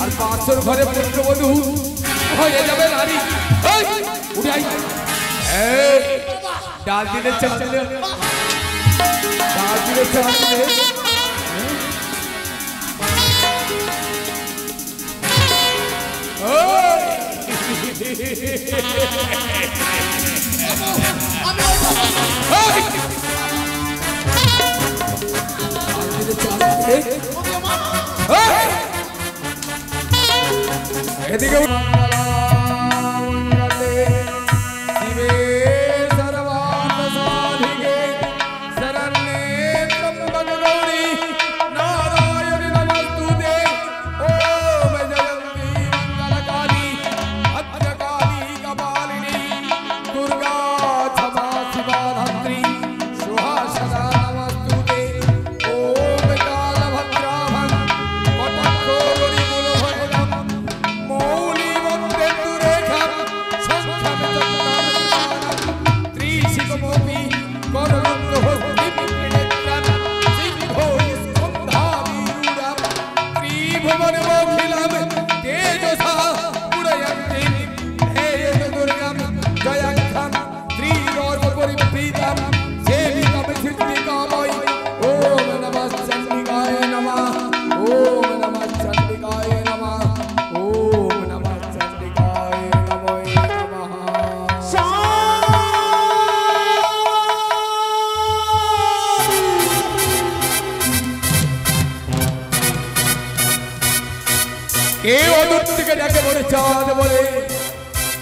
আর 500 ঘরে পুত্রবধূ হয়ে যাবে নারী। উঠে আই, ডাল দিলে চালে, ডাল দিলে চালে। এদিকে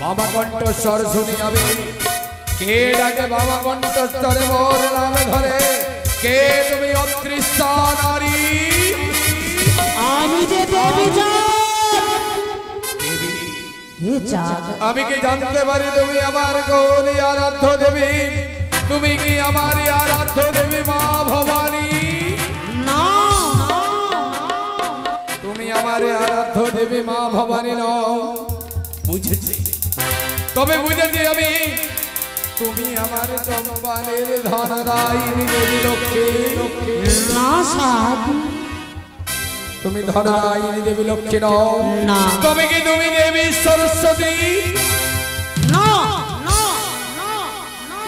বাবা কণ্ঠস্বর শুনি আমি, কে ডাকে বাবা কণ্ঠস্বরে মোর নামে ধরে? কে তুমি অদৃশ্য নারী? আমি যে দেবী চাঁদ। আমি কি জানতে পারি তুমি আমার গৌরী আরাধ্য দেবী? তুমি কি আমার আরাধ্য দেবী মা ভবানী? না, তুমি আমার আরাধ্য দেবী মা ভবানী নও। বুঝেছি, তবে বুঝেছি আমি, তুমি আমার চম্পানের ধনদায়িনী দেবী লক্ষ্মী। না সাধ, তুমি ধনদায়িনী দেবী লক্ষ্মী নও। না। তবে কি তুমি দেবী সরস্বতী? না, না, না, না।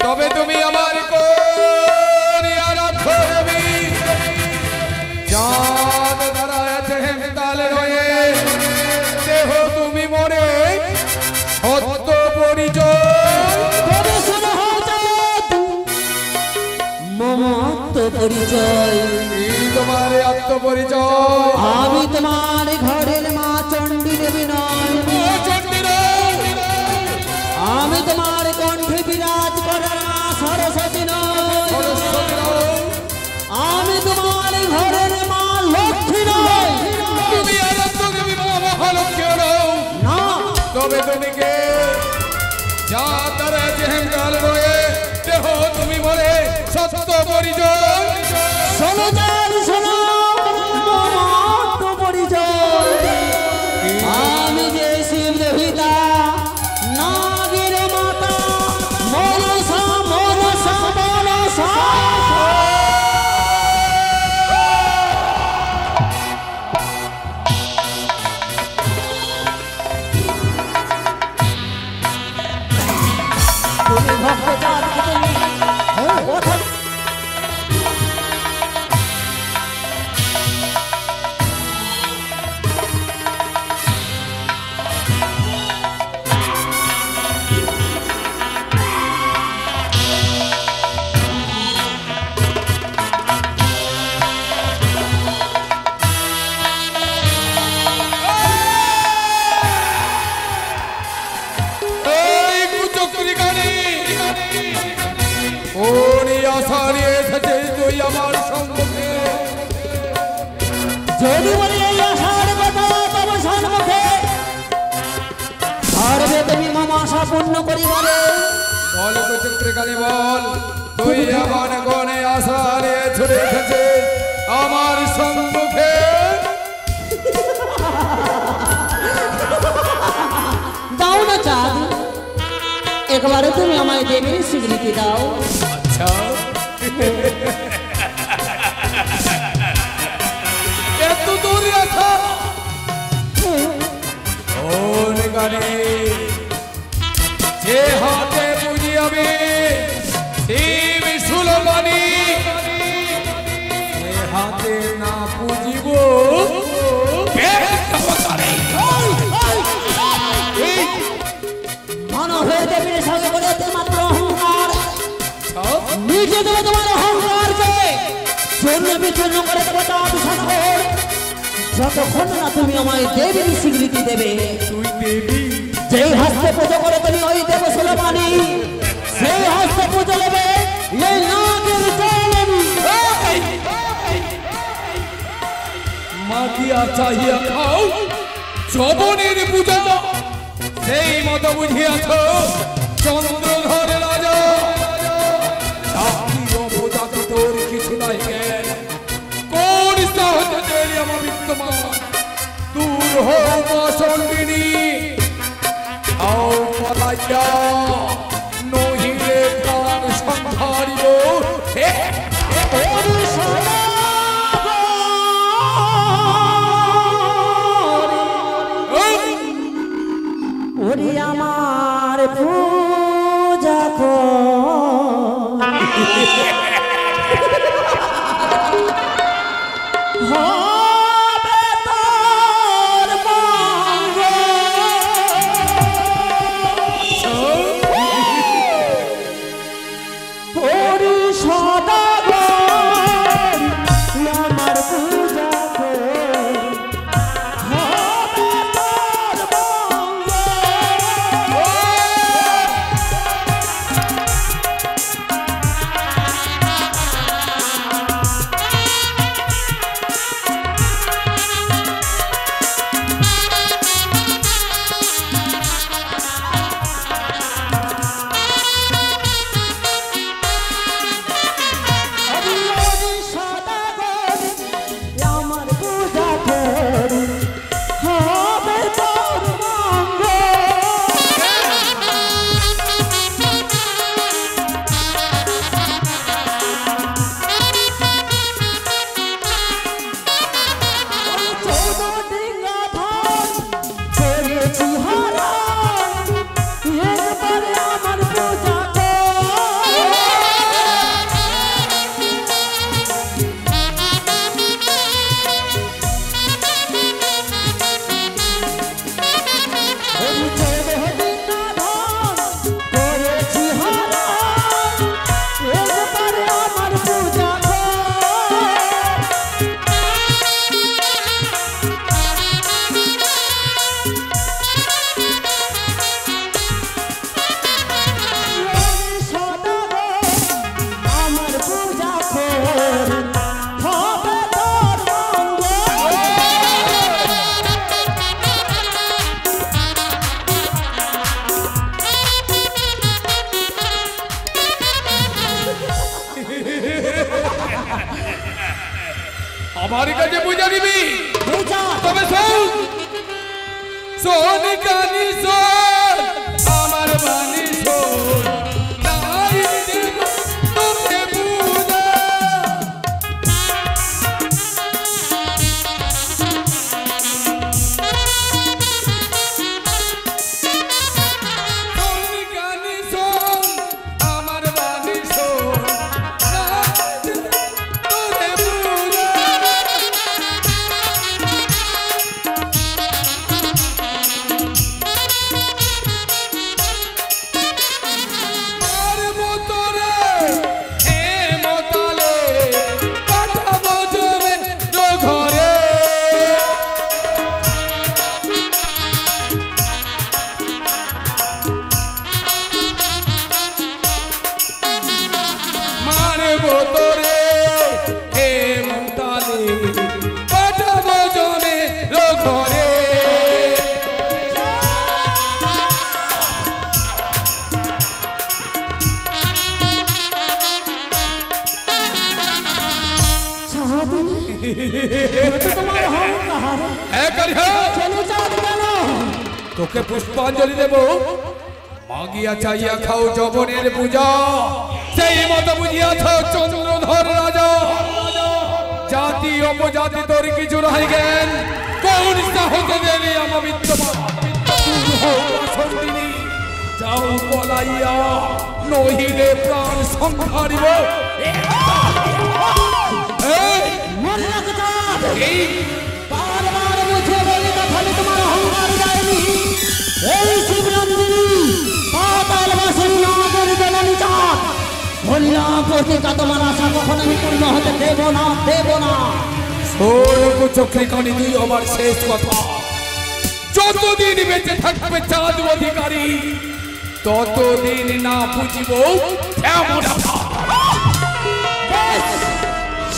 তবে তুমি আমার কোনি আরাধ্য দেবী? চাঁদ ধরা আছে হেমতালে রয়ে, দেহ তুমি মরে সত্য পরিচয়। পরিচয় তোমার আত্মপরিচয়। আমি তোমার ঘরের মা চণ্ডী দেবী নয়, আমি তোমার কণ্ঠে বিরাজ করার মা সরস্বতী নয়, আমি তোমার ঘরের মা লক্ষ্মী নয়। তুমি আরাধ্য দেবী মা মহালক্ষ্মী নও। না। তবে তুমি কে? যা তারা হেমকাল রয়ে, দেহ তুমি বলে সত্য পরিচয়। শোনো যার শোনো পরিচয়, আমি যে শিব দেবিতা নাগের মাতা মনসা মনসা মনসা। তুমি ভক্ত জাতকে তুমি কথা আমার সম্মুখে যদি বলি এই আশার কথা তবে সম্মুখে পারবে তুমি মম আশা পূর্ণ করিবারে। বল চক্রকালী বল, তুই আমার গনে আশা নিয়ে ছুটে এসেছে আমার সম্মুখে। দাও না চাঁদ, একবারে তুমি আমায় দেবীর স্বীকৃতি দাও। আচ্ছা এত দূর আশা মিটিয়ে দেবো তোমার অহংকারকে, চূর্ণ বিচূর্ণ করে দেবো চাঁদ সাগর, যতক্ষণ না তুমি আমায় দেবীর স্বীকৃতি দেবে। তুই দেবী? যেই হস্তে পুজো করে তুমি ওই দেব সুলমানি, সেই হস্তে পুজো নেবে এই নাগের জল। মাগিয়া চাহিয়া খাও যবনের পূজা, সেই মতো বুঝিয়াছ চন্দ্রধর রাজা। জাতি অপজাতি তোর কিছু নাই জ্ঞান, কোন সাহসে দেরি আমার বিদ্যমান দূর হও মা সঙ্গিনী। আও পলাইয়া নহিলে প্রাণ সংহারিব। ওরে আমার পূজা হবে তোর ওরে সদাগর আমার পূজা আমার কাছে পূজা দিবি? তবে শোন, শোন কানি শোন আমার বাণী শোন, নাই দেব তোকে পূজা। শোন কানি শোন আমার বাণী শোন, নাই দেব তোকে পূজা। তোকে পুষ্পাঞ্জলি দেব, মাগিয়া চাইয়া খাও যবনের পূজা, সেই মতো বুঝিয়াছ চন্দ্রধর রাজা। জাতি অপজাতি তোর কিছু নাই জ্ঞান, কোন সাহসে দেবী আমার বিদ্যমান যাও পলাইয়া নহিলে প্রাণ সংহারিব। তোমার অহংকার যায়নি, এই শিবনন্দিনী পাতালবাসী নাগের জননী চাঁদ বলিলাম প্রতিজ্ঞা তোমার আশা কখনো আমি পূর্ণ হতে দেব না, দেব না। শোন চোখে কানি তুই আমার শেষ কথা, যতদিন বেঁচে থাকবে চাঁদ অধিকারী ততদিন না বুঝিব কেমন।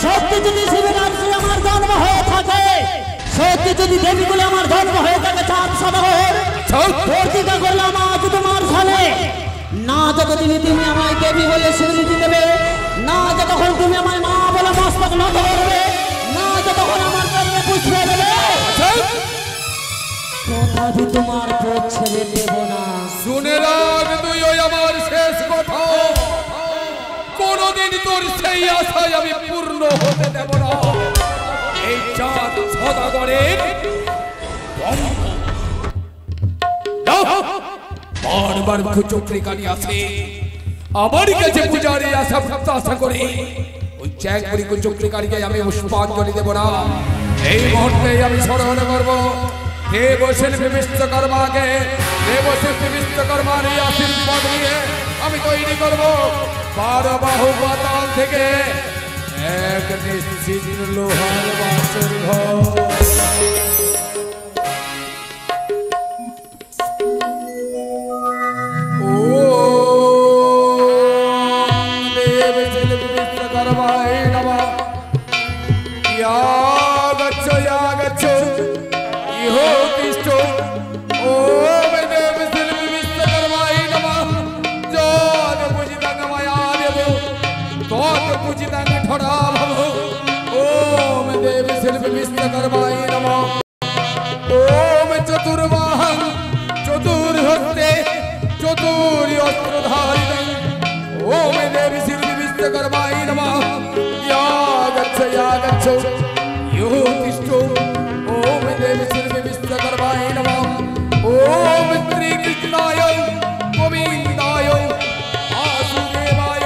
সত্যি যদি শিবরাত্রি আমার জন্ম হয়ে থাকে, সত্যি যদি দেবীগুলো আমার জন্ম হয়ে থাকে চাঁদ সদাগর, প্রতিজ্ঞা করলাম আজ তোমার সালে না যতদিন তুমি আমায় দেবী বলে স্বীকৃতি দেবে, না যতক্ষণ তুমি আমায় মা বলে মস্তক নত করবে, না যতক্ষণ আমার জন্য পুষ্প দেবে, তথাপি তোমার পথ ছেড়ে দেব না। শুনে রাখ তুই ওই আমার শেষ কথা, কোনদিন তোর সেই আশায় আমি পূর্ণ হতে দেব না। এই চাঁদ সদাগরের বারবার চোখে কানি আছে আমার কাছে পূজারি আশা প্রত্যাশা করে ওই চ্যাংপুরি চোখে কানিকে আমি পুষ্পাঞ্জলি দেব না। এই মুহূর্তে আমি স্মরণ করব দেবশিল্পী বিশ্বকর্মাকে, দেবশিল্পী বিশ্বকর্মার এই আশীর্বাদ নিয়ে আমি তৈরি করব 12 বাহু পাতাল থেকে এক নিশ্চিত লোহার বাসর ঘর। विश्वकर्माय नमः। ओम चतुर्वाहन चतुर्हस्ते चतुर्यस्त्रधारिणं ओम देवी श्री विश्वकर्माय नमः। या गच्छ यो तिष्ठो ओम देवी श्री विश्वकर्माय नमः। ओम श्री कृष्णाय गोविंदाय वासुदेवाय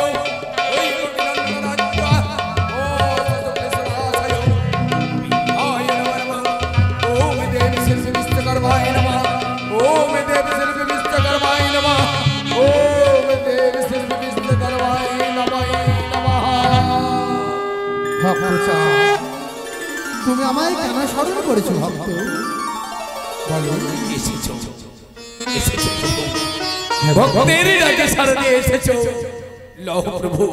তুমি আমায় কেন স্মরণ করেছো ভক্ত? বলো। ভক্তের ডাকে শরণে এসেছো। লও প্রভু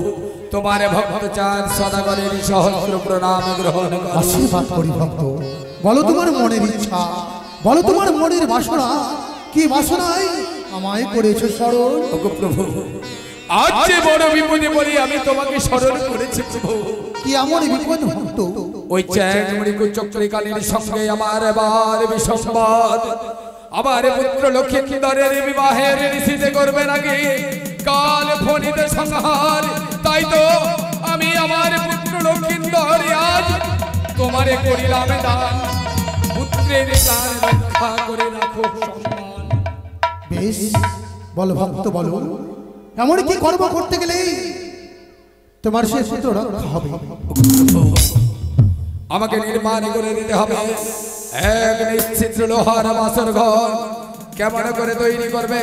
তোমার ভক্ত চাঁদ সদাগরের সহস্র প্রণাম গ্রহণ করো। আশীর্বাদ করি ভক্ত। বলো তোমার মনের ইচ্ছা, বলো তোমার মনের বাসনা, কি বাসনায় আমায় করেছো স্মরণ? ওগো প্রভু আজ যে বড় বিপদে পড়ে আমি তোমাকে স্মরণ করেছি প্রভু। কি এমন বিপদ ভক্ত? ওই চ্যাংমুড়ি চক্রিকালীর সঙ্গে আমার এবার বিসংবাদ। আমার পুত্র লক্ষ্মীন্দরের বিবাহের নিশ্চিত করবে নাকি কাল ফণিতে সংহার। তাই তো আমি আমার পুত্র লক্ষ্মীন্দর আজ তোমারে করিলাম দান। পুত্রের দান রক্ষা করে রাখো সম্মান। বেশ বলো ভক্ত বলো, এমন কি কর্ম করতে গেলে তোমার সে পুত্র রক্ষা হবে? আমাকে নির্মাণ করে দিতে হবে এক নিশ্চিত লোহার বাসর ঘর। কেমন করে তৈরি করবে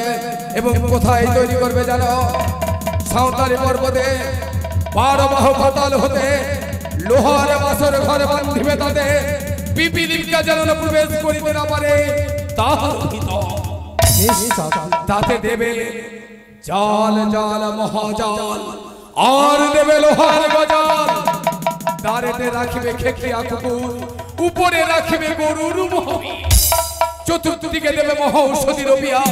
এবং কোথায় তৈরি করবে জানো? সাঁওতালি পর্বতে 12 বাহু পাতাল হতে লোহার বাসর ঘর বান্ধিবে, তাতে পিপিলিকা যেন প্রবেশ করিতে না পারে তাহার ভিতর। তাতে দেবে জাল জাল মহাজাল আর দেবে লোহার গজাল। দ্বারেতে রাখিবে খেকিয়া কুকুর, উপরে রাখিবে গরুর মহবি, চতুর্দিকে দেবে মহৌষধি রবিয়া।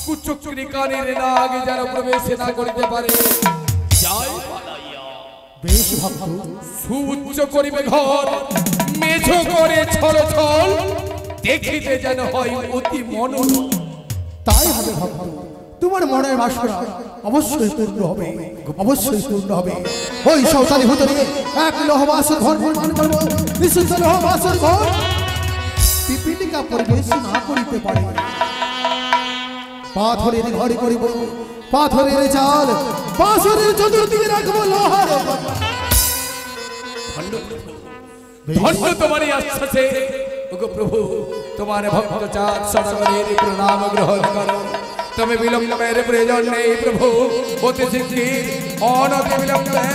কুচক্রি কানের নাগ যেন প্রবেশ না করিতে পারে। বেশ ভক্ত। সুউচ্চ করিবে ঘর, মেঝো করে ছল ছল, দেখিতে যেন হয় অতি মনোরম। তাই হবে ভক্ত, তোমার মনের বাসনা অবশ্যই পূর্ণ হবে, অবশ্যই পূর্ণ হবে। ওই সাঁওতালি ভিতরে এক লোহবাসর ঘর নির্মাণ করব, বিশুদ্ধ লোহবাসর ঘর। পিপিলিকা প্রবেশ না করিতে পারে। পাথরের ঘরে করিব পাথরের চাল, বাসরের চতুর্দিকে রাখবো লোহার। ধন্য তোমার এই আশ্বাসে। ওগো প্রভু তোমার ভক্ত চাঁদ সদাগরের প্রণাম গ্রহণ করো। তবে বিলম্বের প্রয়োজন নেই প্রভু, অতি শীঘ্র অনতিবিলম্বে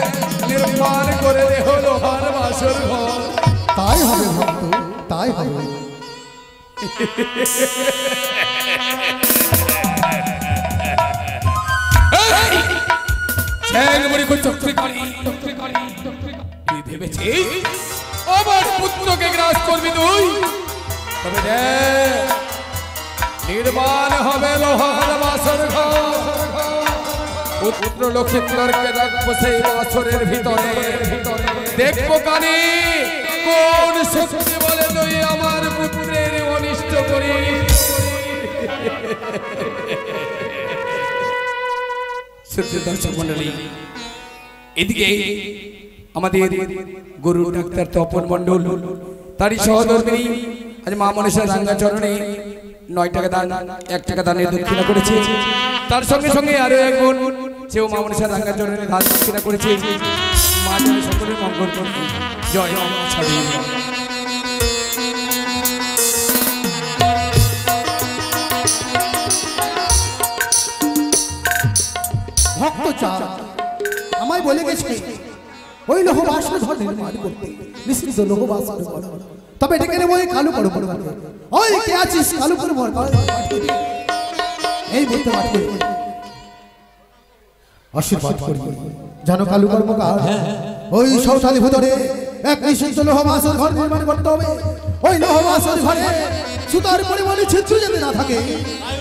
নির্মাণ করে দে হলো হার বাসর ঘর। তাই হবে ভক্ত, তাই হবে। তুই ভেবেছিস আমার পুত্রকে গ্রাস করবি তুই? তবে দেখ নির্মাণ হবে লোহার বাসর ঘর। পুত্র লক্ষ্মীন্দরকে রাখবো সেই বাসরের ভিতরে। দেখবো কানে কোন শক্তি বলে তুই আমার পুত্রের অনিষ্ট করিস। দর্শক মন্ডলী, এদিকে আমাদের গুরু ডাক্তার তপন মন্ডল তারই সহধর্মিনী আজ মা মনসা রাঙ্গাচরণে 9 টাকা দান 1 টাকা দানের দক্ষিণা করেছে। তার সঙ্গে সঙ্গে আরো এক বোন সেও মা মনসা রাঙ্গাচরণে দান দক্ষিণা করেছে। মা যেন সকলের মঙ্গল করুন। জয় মা ছাড়ি। ভক্ত চাঁদ আমায় বলে গেছে ওই লোহ বাসর ঘর নির্মাণ করতে, নিশ্চিত লোহ বাসর ঘর। তবে ডেকে নেব ওই কালু করবো। ওই কে আছিস কালু করবো? এই বলতে পারবে আশীর্বাদ করি জানো কালু কর্মকার। ওই সৌতালি ভুতরে এক নিশ্চিত লোহ বাসর ঘর নির্মাণ করতে হবে। ওই লোহ বাসর ঘরে সুতার পরিমাণে ছিদ্র যাতে না থাকে,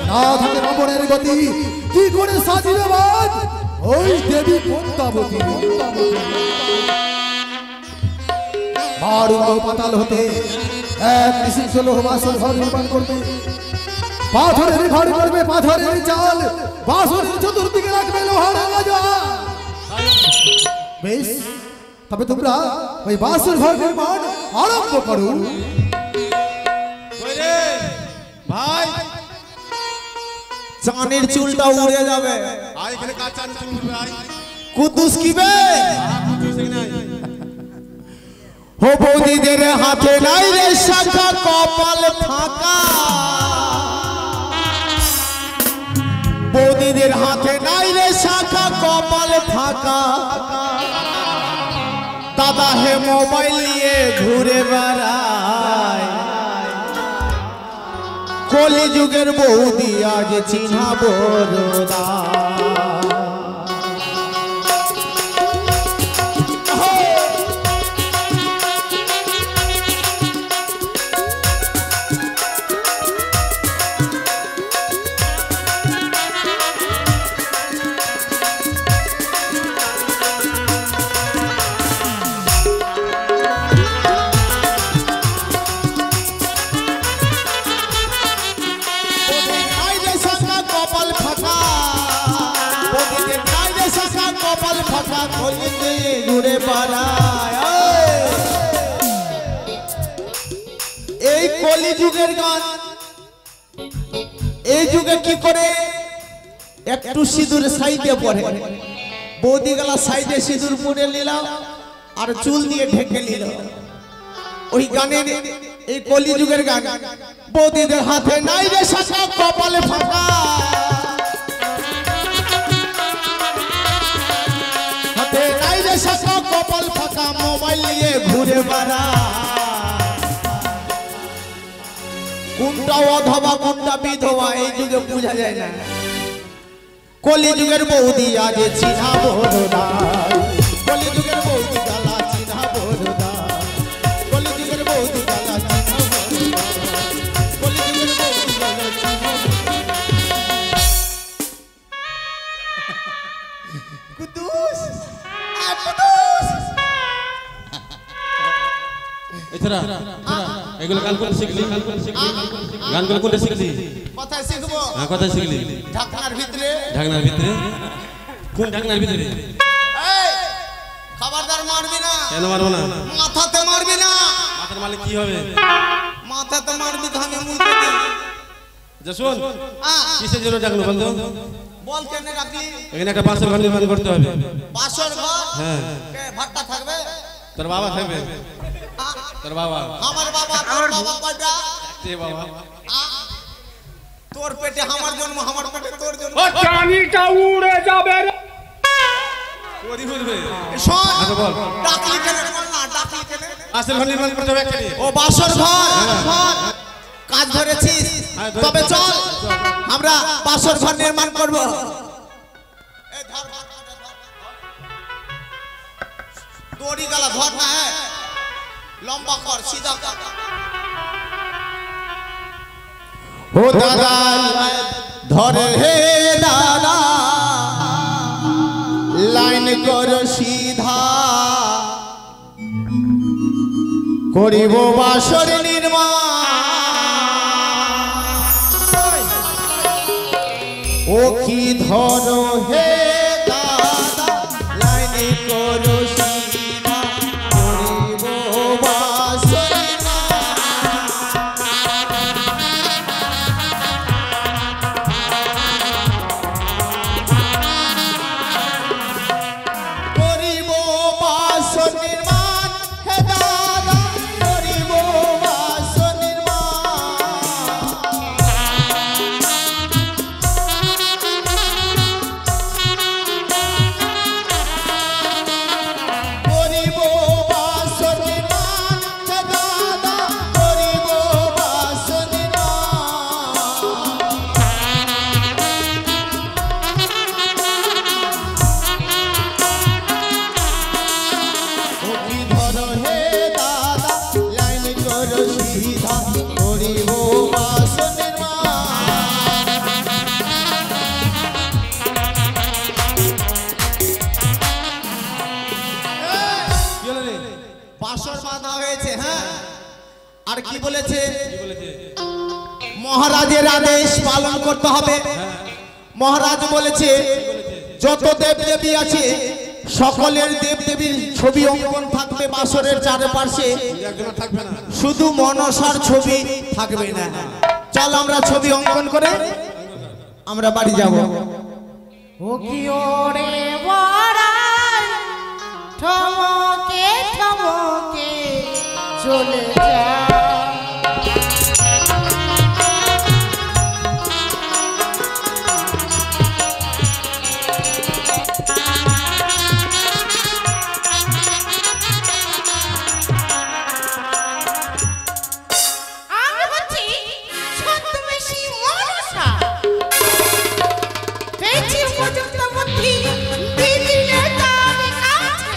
না থাকে অমরের গতি। কি করে সাজিবে বাদ ওই দেবী পদ্মাবতী। বারুঙ্গ পাতাল হতে এক নিশ্চিত লোহ বাসর ঘর নির্মাণ করবে। পাথরের ঘর করবে, পাথরের চাল, বাসরের চতুর্দিকে রাখবে লোহার রাজা। বেশ, তবে তোমরা ওই বাসর ঘর নির্মাণ আরম্ভ করো। ভাই চানের চুলটা উড়ে যাবে। কুদ্দুস কি বে হো বৌদিদের হাতে নাই রে শাখা, কপাল ফাঁকা। বৌদিদের হাতে নাই রে শাখা, কপাল ফাঁকা। দাদা হে মোবাইল নিয়ে ঘুরে বেড়ায়। কলি যুগের বৌদি আজ চিনহাবো রোদা। ঘুরে বেড়ায়। এই কলি যুগের গান, এই যুগে কি করে একটু সিঁদুর সাইডে পড়ে। বৌদি গলা সাইডে সিঁদুর পরে নিলাম আর চুল দিয়ে ঢেকে নিল। ওই গানের এই কলি যুগের গান। বৌদিদের হাতে নাই রে শাখা, কপালে ফাঁকা। কপাল ফাঁকা, মোবাইল নিয়ে ঘুরে বেড়ায়। কোনটা অধবা কোনটা বিধবা এই যুগে বোঝা যায় না। কলি যুগের বৌদি আজ চিনহাবো রোদা। কলি যুগের বৌদি গালা চিনহাবো রোদা। কলি যুগের বৌদি গালা চিনহাবো রোদা। কলি যুগের বৌদি গালা চিনহাবো। কুদ্দুস এগুলো গান করে শিখলি? গানগুলো কোনটা শিখলি? কথায় শিখবো। হ্যাঁ, কথায় শিখলি? ঢাকনার ভিতরে। ঢাকনার ভিতরে? কোন ঢাকনার ভিতরে? খবরদার মারবি না। কেন মারবো না? মাথাতে মারবি না। মাথার মালে কি হবে? মাথাতে মারবি ধানে মুলতে দিবি। যা শোন, কিসের জন্য ডাকলো বলতো? বল কেন রাখলি? এখানে একটা বাসর ঘর নির্মাণ করতে হবে। বাসর ঘর? হ্যাঁ। কে ভাট্টা থাকবে? তোর বাবা থাকবে। তোর বাবা? আমার বাবা। তোর বাবা কয়টা? কে বাবা? তোর পেটে আমার জন্ম, আমার পেটে তোর জন্ম। ও চানিটা উড়ে যাবে রে। ওরি বলবে শোন আচ্ছা বল ডাকলি কেন বল না ডাকলি কেন আসল ঘর নির্মাণ করতে হবে এখানে ও বাসর ঘর কাজ ধরেছিস তবে চল আমরা বাসর ঘর নির্মাণ করব এই ধর দড়ি গালা ধর না হ্যাঁ লম্বা কর সিধা কর ও দাদা ধরে হে দাদা লাইন কর সিধা করিব বাসর নির্মাণ ও কি ধরো হে দাদা লাইন কর সিধা করিব বাসর করিব বাসর নির্মাণ হে দাদা করিব বাসর নির্মাণ করিব বাসর নির্মাণ হে দাদা করিব বাসর নির্মাণ ও কি ধরো হে দাদা লাইন করো সিধা করিব বাসর নির্মাণ কি হলো রে বাসর বাঁধা হয়েছে হ্যাঁ আর কি বলেছে কি বলেছে মহারাজের আদেশ পালন করতে হবে মহারাজ বলেছে যত দেব দেবী আছে সকলের দেব দেবীর ছবি অঙ্কন থাকবে বাসরের চারপাশে একজন থাকবে না শুধু মনসার ছবি থাকবে না চল আমরা ছবি অঙ্কন করে আমরা বাড়ি যাব ও কি ওরে বড়াই ঠমকে ঠমকে চলে যা আমি হচ্ছি ছদ্মবেশী মনসা পেয়েছি উপযুক্ত বুদ্ধি দিদিনে তার কাছে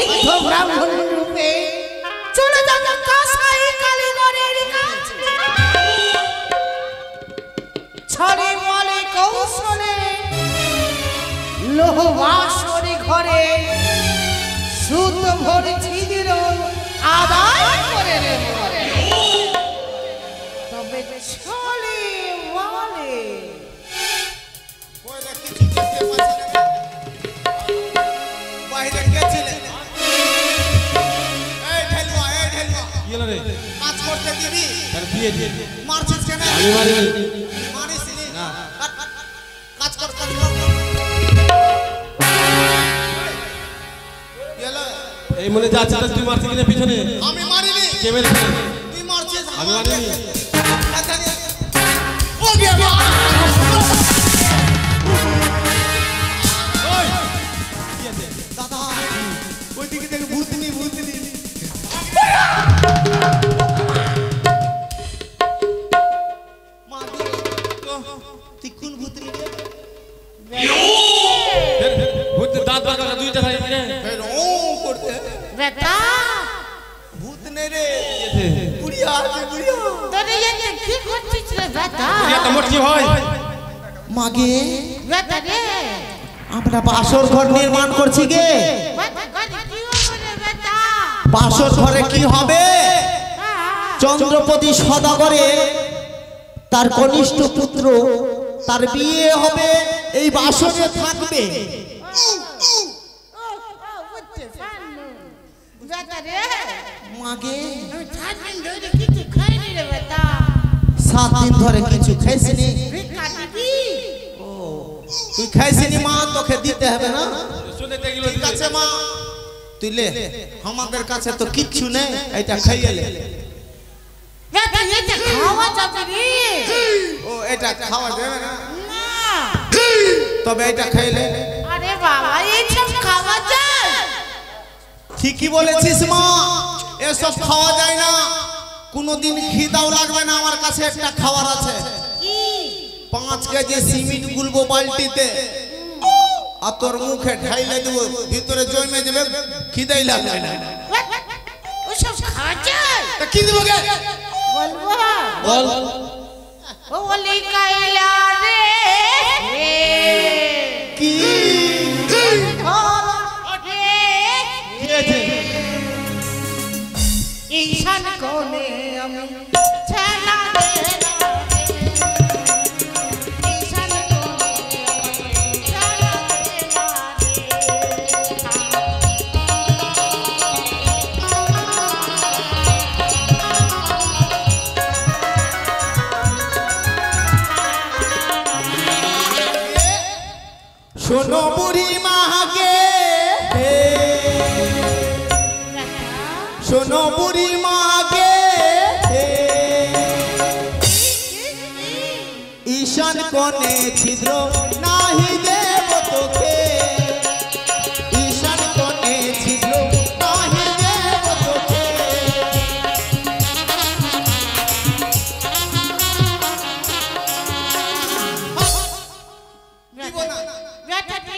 ঋদ্ধ ব্রাহ্মণ রূপে চলে যাব কাসাই কালীগড়ের কাছে ছড়ে মলে কৌশলে লোহ বাসরে ঘরে সুত ভরে ছিদির আদায় করে নেব তবে চলে বলে বাইরে গেছিলেন এই ঢেলবা কি হলো রে কাজ করতে দিবি তার বিয়ে দিয়ে মারছিস কেন আমি মারিনি মারিসনি না। কাজ কর কি হলো? এই মনে যাচ্ছে তা তুই মারছিস কিনা পিছনে আমি মারিনি কে মেরেছে তুই মারছিস আমি মারিনি ও গিয়া ওই কি আছে দাদা ওই দিকে থেকে ভূতনি মা তুই কোন ভূতনি রে ভূত দাঁত বার করা দুইটা ভাই রে ফের ও করতে বেটা ভূত নেই রে বুড়িয়া আছে বুড়িয়া তোরে এতে কি করছিস রে বেটা এটা তো মোটকি হয় মাগে বেটা রে আমরা বাসর ঘর নির্মাণ করছি গে বেটা গাড়ি কি হবে রে বেটা বাসর ঘরে কি হবে চন্দ্রপতি সদাগরে তার কনিষ্ঠ পুত্র তার বিয়ে হবে এই বাসরে থাকবে বুঝতে পারলো বেটা রে মাগে আমি 7 দিন ধরে কিছু খাইনি রে বেটা 7 দিন ধরে কিছু খাইছিনি ভিক্ষা দিবি তুই খাইছিনি মা তোকে দিতে হবে না শুনে দেখল ঠিক আছে মা তুই লে আমাদের কাছে তো কিচ্ছু নেই এটা খাইয়ে লে এটা খাওয়া যাবে রে। ও এটা খাওয়া যাবে না, না তবে এটা খাইলে আরে বাবা এইসব খাওয়া যায়? ঠিকই বলেছিস মা, এসব খাওয়া যায় না। কোনোদিন খিদাও লাগবে না। আমার কাছে একটা খাবার আছে, কি? 5 কেজি সিমেন্ট গুলবো বালতিতে, আর তোর মুখে ঢাইলে দেবো, ভিতরে জমে যাবে, খিদাই লাগবে না। ওসব খাওয়া যায়? তা কি দেবো গে? বলবো? বল। ও বলি কাইলা রে কি ঈশান কোণে আমি ছানা দে ঈশান কোণে ছানা শোনো বুড়ি মাকে, শোনো বুড়ি মাকে, ঈশান কোণে ছিদ্র নাহি দেব তোকে, ঈশান কোণে ছিদ্র নাহি দেব তোকে। দিব না। বেটাকে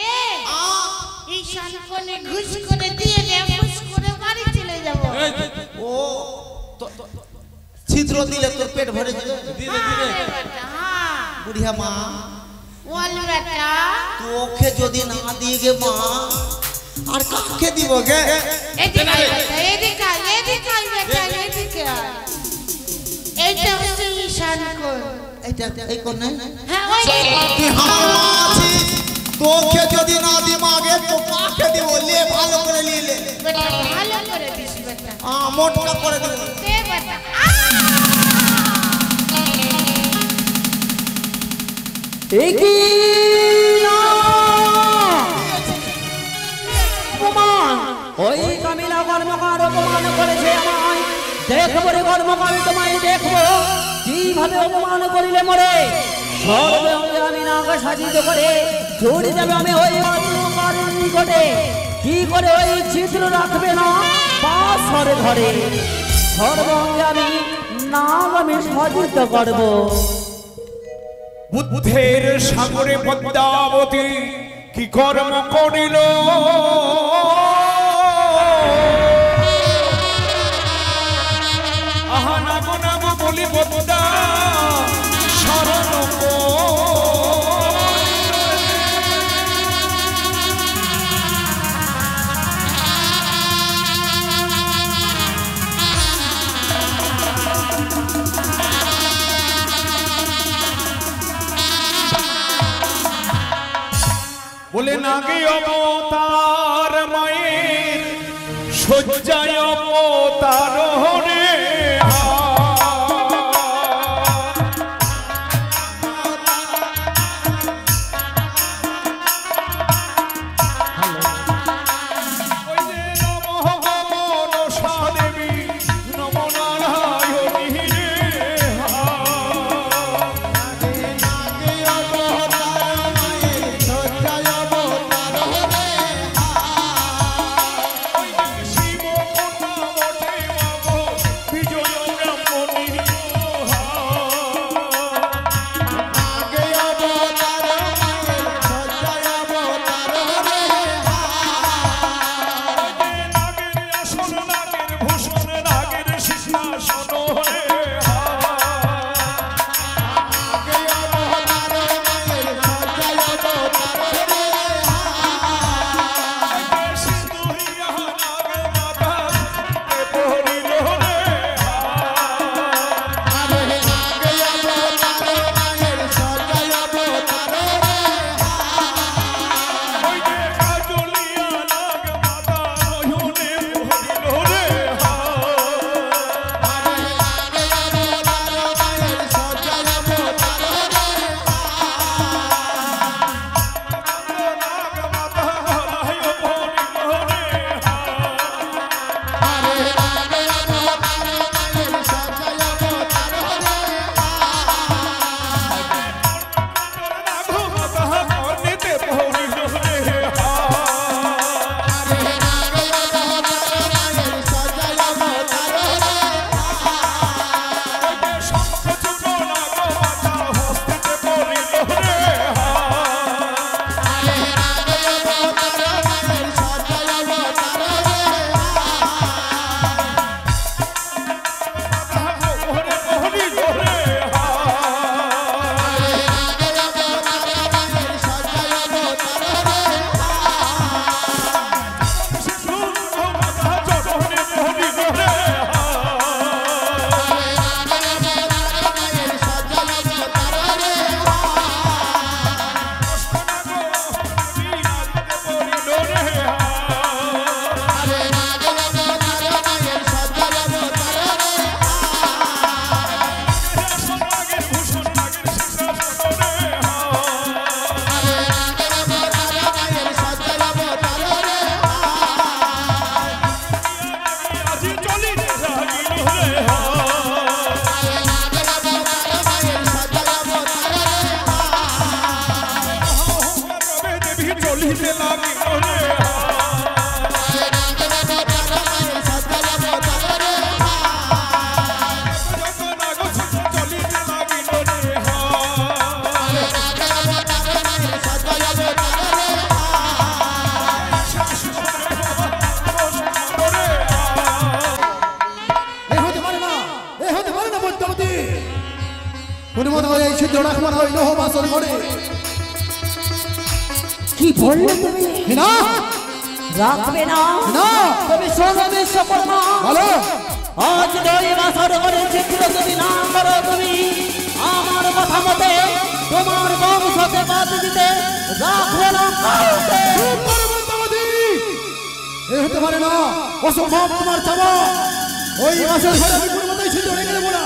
ঈশান কোণে ঘুষ করে দিয়ে দে, ঘুষ করে বাড়ি চলে যাব। ও ছিদ্র দিলে তোর পেট ভরে যাবে। আরে বেটা, হ্যাঁ বুড়িয়া মা, বল বেটা। তোকে যদি না দিয়ে গে মা, আর কাকে দিব গে? এদিকে আয় বেটা, এদিকে আয়, এদিকে আয় বেটা, এদিকে আয়। এইটা হচ্ছে ঈশান কোণ। এইটা এই কোন নাই? হ্যাঁ ওই তুই আমার মা আছিস, তোকে যদি না দি মাগে তো কাকে দিব? লে ভালো করে নিয়ে লে, বেটা ভালো করে দিস বেটা। মোটকা করে দিব। দে বেটা। কি না অপমান, ওই কামিলা কর্মকার অপমান করেছে আমায়। দেখবো রে কর্মকার, তোমায় দেখবো কিভাবে অপমান করিলে মরে। সর্বে আমি নাকে সাজিত করে ছুটে যাবে আমি ওই কর্মকারের নিকটে। কি করে ওই চিত্র রাখবে না পাশরে ধরে, সর্বঙ্গে আমি নাম আমি সাজিত করবো। বুদ্ধের সাগরে পদ্মাবতী কি কর্ম করিল, আহা নাম নাম বলি পদ্মা শরণ বলে নাগে অবতার মায়ের শয্যায় অবতার হরে ছিদ্র রাখবো না ওই লোহ বাসর ঘরে। কি বললে তুমি? না রাখবে না? না। তুমি শোনো বিশ্বকর্মা, বলো। আজ দই বাসর ঘরে ছিদ্র যদি না করো তুমি, আমার কথা মতে তোমার বংশকে বাদ দিতে রাখবে না কাউকে। এ হতে পারে না, অসম্ভব তোমার চাওয়া। ওই বাসর ঘরে আমি কোনো মতেই ছিদ্র রেখে দেবো না।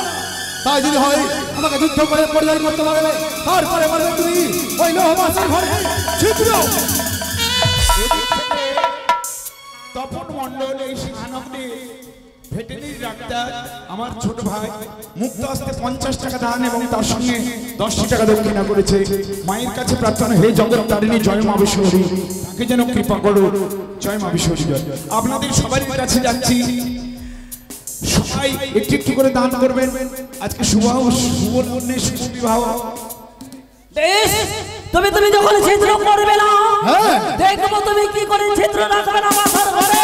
তাই যদি হয় আমাকে যুদ্ধ করে পরিবার করতে পারবে, তারপরে বলবে তুমি ওই লোহ বাসর ঘরে ছিদ্র। তপন মণ্ডল এই সিংহানগরে ভেটেরিনারি ডাক্তার আমার ছোট ভাই মুক্ত হস্তে 50 টাকা দান এবং তার সঙ্গে 10 টাকা দক্ষিণা করেছে। মায়ের কাছে প্রার্থনা, হে জগৎ তারিণী জয় মা বিশ্বরী, তাকে যেন কৃপা করো, জয় মা বিশ্বরী জয়। আপনাদের সবারই কাছে যাচ্ছি, সবাই একটু একটু করে দান করবেন। আজকে শুভ লগ্নে শুভ বিবাহ। বেশ, তুমি যখন ছিদ্র করবে না, দেখবো তুমি কি করে ছিদ্র রাখবে না বাসর ঘরে।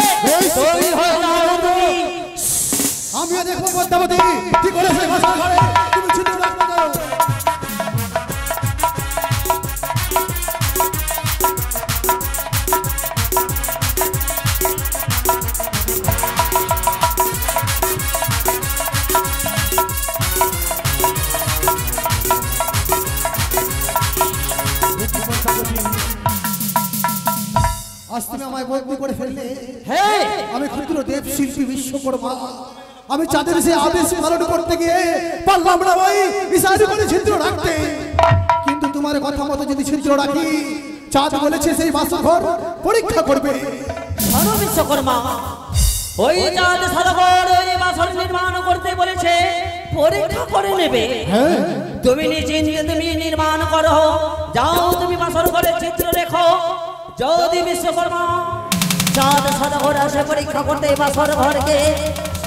তৈরি হয়ে যাও তুমি। আমিও দেখবো পদ্মাবতী কি করে সেই বাসর ঘরে তুমি ছিদ্র রাখতে দাও। আজ তুমি আমায় বদলি করে ফেললে। হ্যাঁ, আমি ক্ষুদ্র দেব শিল্পী বিশ্বকর্মা, আমি চাঁদের সে আদেশ পালন করতে গিয়ে পারলাম না ভাই ইশারা করে ছিদ্র রাখতে। কিন্তু তোমার কথা মতো যদি ছিদ্র রাখি, চাঁদ বলেছে সেই বাসর ঘর পরীক্ষা করবে। শোনো বিশ্বকর্মা, ওই চাঁদ সারাঘর ওই বাসর নির্মাণ করতে বলেছে, পরীক্ষা করে নেবে। তুমি নিশ্চিন্তে তুমি নির্মাণ করো, যাও তুমি বাসর ঘরে ছিদ্র রেখো। যদি বিশ্বকর্মা চাঁদ সারাঘর আসে পরীক্ষা করতে বাসর ঘরকে,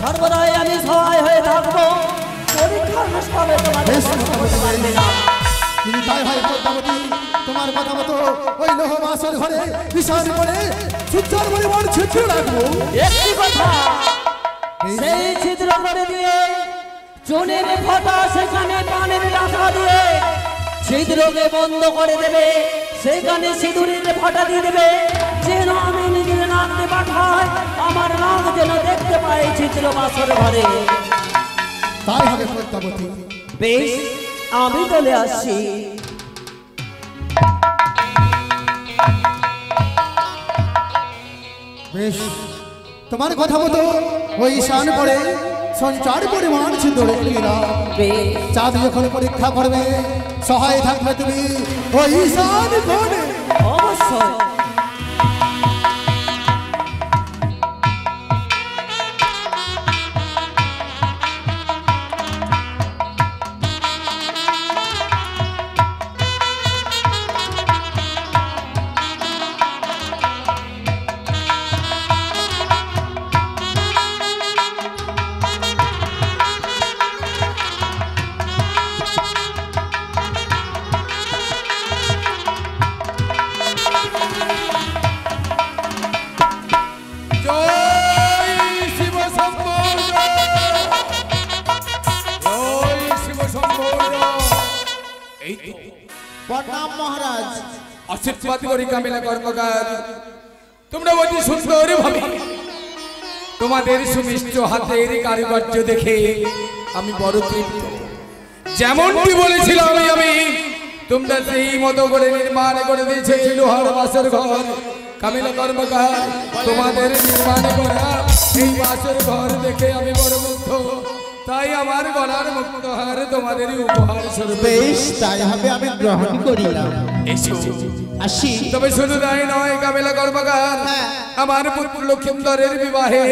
সর্বদাই আমি সহায় হয়ে থাকবো। পরীক্ষার সবে তোমাদের কষ্ট করতে পারবে না। যদি তাই হয় পদ্মাবতী, তোমার কথা মতো ওই লোহ বাসর ঘরে বিশাল করে সুচার পরিমাণ ছিদ্র রাখবো। একটি কথা, সেই ছিদ্র করে দিয়ে চুনের ফাটা সেখানে পানের রাখা দিয়ে ছিদ্রকে বন্ধ করে দেবে। সেখানে সিঁদুরের ফাটা দিয়ে দেবে, যেন আমি নিজের নাকতে পাঠাই, আমার নাক যেন দেখতে পাই ছিদ্র বাসর ঘরে। তাই হবে পদ্মাবতী। বেশ, আমি চলে আসছি। বেশ, তোমার কথা মতো ওই ঈশান পরে সঞ্চার পরিমাণ ছিদ্র রেখে দিলাম। বেশ, চাঁদ যখন পরীক্ষা করবে, সহায় থাকবে তুমি ওই ঈশান কোণে। অবশ্যই। প্রণাম মহারাজ। আশীর্বাদ করি কামিলা কর্মকার, তোমরা অতি সুন্দর ভাবে তোমাদের সুমিষ্ট হাতের কারুকার্য দেখে আমি বড় তৃপ্ত। যেমনটি বলেছিলাম আমি তোমরা সেই মতো করে নির্মাণ করে দিয়েছে লোহার বাসর ঘর। কামিলা কর্মকার, তোমাদের নির্মাণ করা এই বাসর ঘর দেখে আমি বড় মুগ্ধ। তাই আমার গলার মুক্তহার তোমাদের উপহার স্বরূপ। বেশ, তাই হবে, আমি গ্রহণ করিলাম। এসো। আসি। তবে শুধু তাই নয় কামিলা কর্মকার, আমার পুত্র লক্ষিন্দরের বিবাহে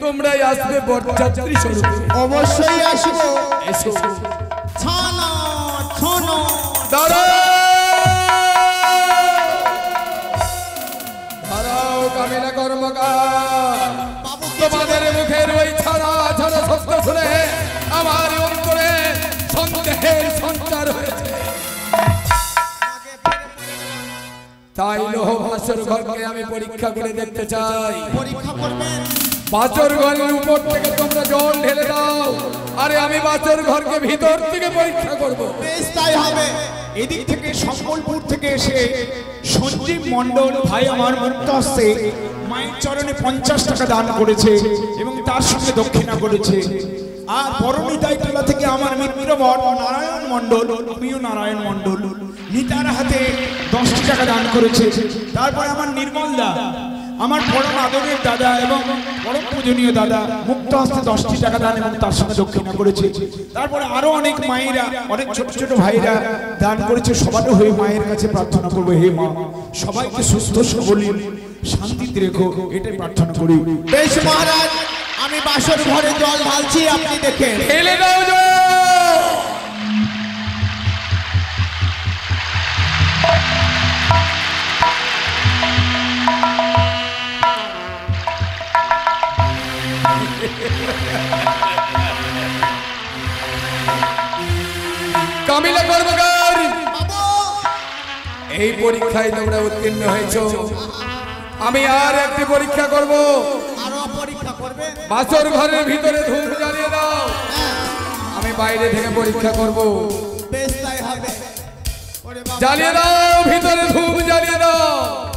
তোমরাই আসবে বরযাত্রী স্বরূপে। অবশ্যই আসবো। এসো। ছনো ছনো দাঁড়াও কামিলা কর্মকার, তোমাদের মুখের ওই ছাড়া ছাড়া শব্দ শুনে আমার অন্তরে সন্দেহের সঞ্চার হয়েছে। তাই লোহ বাসর ঘরকে আমি পরীক্ষা করে দেখতে চাই। পরীক্ষা করবেন। বাছর ঘরের উপর থেকে তোমরা জল ঢেলে দাও, আরে আমি বাছর ঘরকে ভিতর থেকে পরীক্ষা করব। বেশ তাই হবে। এদিক থেকে সম্বলপুর থেকে এসে সঞ্জীব মণ্ডল ভাই আমার মুক্ত হস্তে মায়ের চরণে 50 টাকা দান করেছে এবং তার সঙ্গে দক্ষিণা করেছে। আর বড়নিতাইতলা থেকে আমার মিত্রবর নারায়ণ মণ্ডল, আমিও নারায়ণ মণ্ডল, নিতার হাতে 10 টাকা দান করেছে। তারপরে আমার নির্মল দা, আমার পরম আদরের দাদা এবং পরম পূজনীয় দাদা মুক্ত হস্তে 10 টাকা দান এবং তার সঙ্গে দক্ষিণা করেছে। তারপরে আরো অনেক মায়েরা, অনেক ছোট ছোট ভাইরা দান করেছে। সবারও হয়ে মায়ের কাছে প্রার্থনা করবো, হে মা সবাইকে সুস্থ সবলী শান্তিতে রেখো, এটাই প্রার্থনা করি। বেশ মহারাজ, আমি বাসর ঘরে জল ঢালছি, আপনি দেখেন। ঢেলে দাও জল। কামিলা কর্মকার, এই পরীক্ষায় তোমরা উত্তীর্ণ হয়েছ। আমি আর একটি পরীক্ষা করব। আরো পরীক্ষা করবে? বাছর ঘরের ভিতরে ধূপ জ্বালিয়ে দাও, আমি বাইরে থেকে পরীক্ষা করব। বেশ তাই হবে। ওরে বাবা, জ্বালিয়ে দাও, ভিতরে ধূপ জ্বালিয়ে দাও।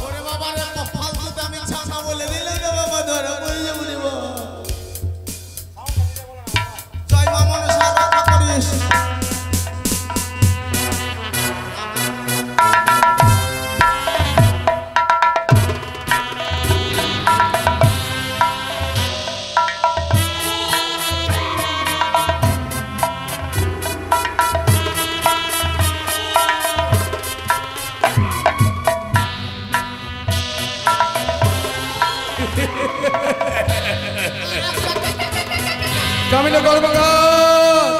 ওরে বাবা রে, ফালতুতে আমি ছানা বলে দিলে তো বাবা ধরে বললে বলিব। জয় মা মনসা রক্ষা করিস। কামিলা কর্মকার,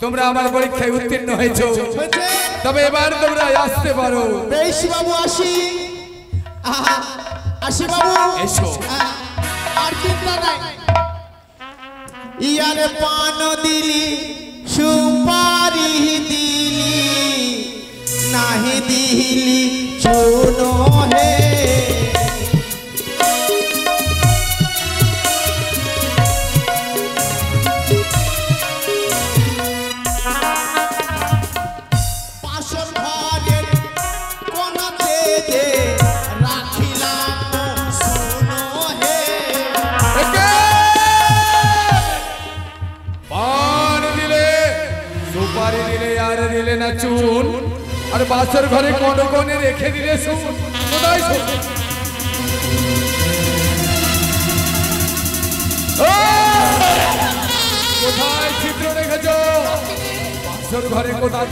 তোমরা আমার পরীক্ষায় উত্তীর্ণ হয়েছো, তবে এবার তোমরা আসতে পারো। বেশ বাবু, আসি। আসি বাবু, এসো। আর চিন্তা নাই। ইয়ারে পান দিলি, সুপারি দিলি, নাহি দিলি চুনো হে। বাসর ঘরের কোণাতে যে রাখিলাম শুনো হে। পান দিলে, সুপারি দিলে, আর দিলে না চুন, আর বাছর ঘরে কোনে কোনে রেখে দিলে শুন। কোথায় শুন? কোথায় ছিদ্র রেখেছ? বাছর ঘরে কোথায়?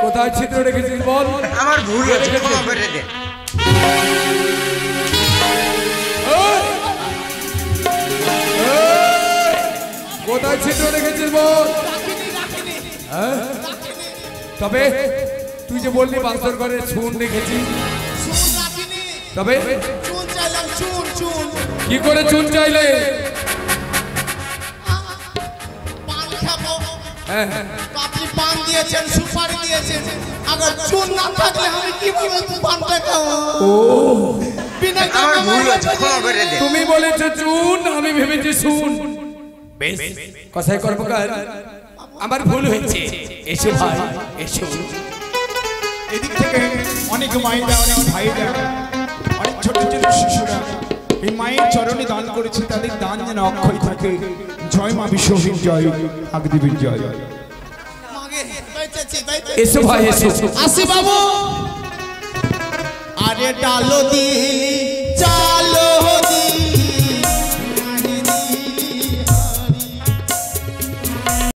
কোথায় ছিদ্র রেখেছিস বল? আমার ভুল হয়েছে, ক্ষমা করে দে। কোথায় ছিদ্র রেখেছিস বল? হ্যাঁ? তবে তুই যে বললি বাছর ঘরে চুন রেখেছিস, চুন রাখিনি, তবে চুন চাইলাম, চুন চুন। কি করে চুন চাইলে? পান খাবো, হ্যাঁ, তো আপনি পান দিয়েছেন, সুপারি দিয়েছেন, আবার চুন না থাকলে আমি কিভাবে পানটা খাবো? বিনা আমার ভুল কারণে হয়েছে, ক্ষমা করে দে। তুমি বলেছো চুন, আমি ভেবেছি শুন। বেশ, কথাই কর্মকার, আমার ভুল হয়েছে। এসো ভাই, এসো। এদিক থেকে অনেক মায়েরা, অনেক ভাইরা, অনেক ছোট ছোট শিশুরা এই মায়ের চরণে দান করেছে। তাদের দান যেন অক্ষয় থাকে। জয় মা বিশ্বহীন জয়, আগদেবীর জয়। মাগে বেঁচেছি, বেঁচেছি। এসো ভাই, এসো। আসি বাবু। আরে ডালো দিলি,